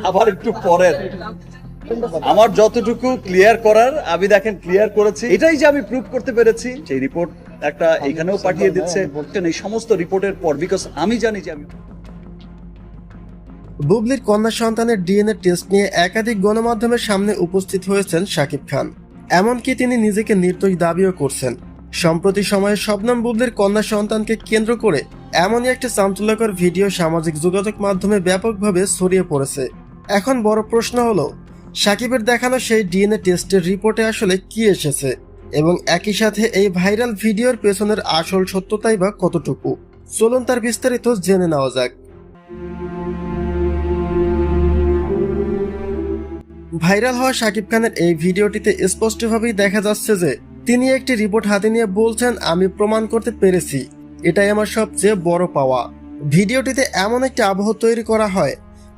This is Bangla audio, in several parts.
আবার একটু পরের। আমার যতটুকু ক্লিয়ার করার আমি দেখেন ক্লিয়ার করেছি, এটাই যে আমি প্রুভ করতে পেরেছি। সেই রিপোর্ট একটা এখানেও পাঠিয়ে দিচ্ছে এই সমস্ত রিপোর্টের পর, বিকজ আমি জানি যে আমি। বুবলির কন্যা সন্তানের ডিএনএ টেস্ট নিয়ে একাধিক গণমাধ্যমের সামনে উপস্থিত হয়েছেন শাকিব খান। এমনকি তিনি নিজেকে নির্দোষ দাবিও করছেন। সম্প্রতি সময়ে শবনম বুবলির কন্যা সন্তানকে কেন্দ্র করে এমনই একটি চাঞ্চল্যকর ভিডিও সামাজিক যোগাযোগ মাধ্যমে ব্যাপকভাবে ছড়িয়ে পড়েছে। এখন বড় প্রশ্ন হলো, শাকিবের দেখানো সেই ডিএনএ টেস্টের রিপোর্টে আসলে কি এসেছে, এবং একই সাথে এই ভাইরাল ভিডিওর পেছনের আসল সত্যতাই বা কতটুকু। চলুন তার বিস্তারিত জেনে নেওয়া যাক। ভাইরাল হওয়া শাকিব খানের এই ভিডিওটিতে স্পষ্টভাবেই দেখা যাচ্ছে যে তিনি একটি রিপোর্ট হাতে নিয়ে বলছেন, আমি প্রমাণ করতে পেরেছি, এটাই আমার সবচেয়ে বড় পাওয়া। ভিডিওটিতে এমন একটি আবহ তৈরি করা হয়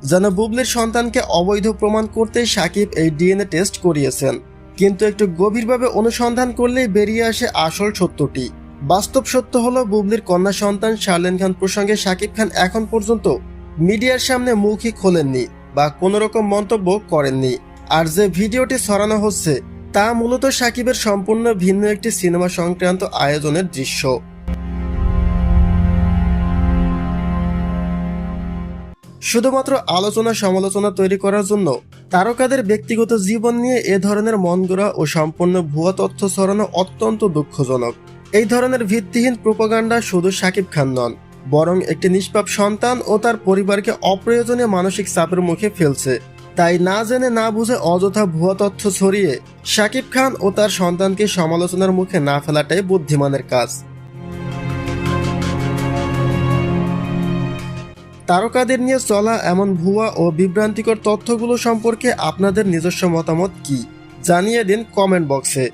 যেন বুবলির সন্তানকে অবৈধ প্রমাণ করতেই শাকিব এই ডিএনএ টেস্ট করিয়েছেন। কিন্তু একটু গভীরভাবে অনুসন্ধান করলেই বেরিয়ে আসে আসল সত্যটি। বাস্তব সত্য হলো, বুবলির কন্যা সন্তান শার্লিন খান প্রসঙ্গে শাকিব খান এখন পর্যন্ত মিডিয়ার সামনে মুখই খোলেননি বা কোনো রকম মন্তব্য করেননি। আর যে ভিডিওটি ছড়ানো হচ্ছে তা মূলত শাকিবের সম্পূর্ণ ভিন্ন একটি সিনেমা সংক্রান্ত আয়োজনের দৃশ্য। শুধুমাত্র আলোচনা সমালোচনা তৈরি করার জন্য তারকাদের ব্যক্তিগত জীবন নিয়ে এ ধরনের মনগড়া ও সম্পূর্ণ ভুয়া তথ্য ছড়ানো অত্যন্ত দুঃখজনক। এই ধরনের ভিত্তিহীন প্রোপাগান্ডা শুধু শাকিব খান নন, বরং একটি নিষ্পাপ সন্তান ও তার পরিবারকে অপ্রয়োজনীয় মানসিক চাপের মুখে ফেলছে। তাই না জেনে না বুঝে অযথা ভুয়া তথ্য ছড়িয়ে শাকিব খান ও তার সন্তানকে সমালোচনার মুখে না ফেলাটাই বুদ্ধিমানের কাজ। তারকাদের নিয়ে চলা এমন ভুয়া ও বিভ্রান্তিকর তথ্যগুলো সম্পর্কে আপনাদের নিজস্ব মতামত কি, জানিয়ে দিন কমেন্ট বক্সে।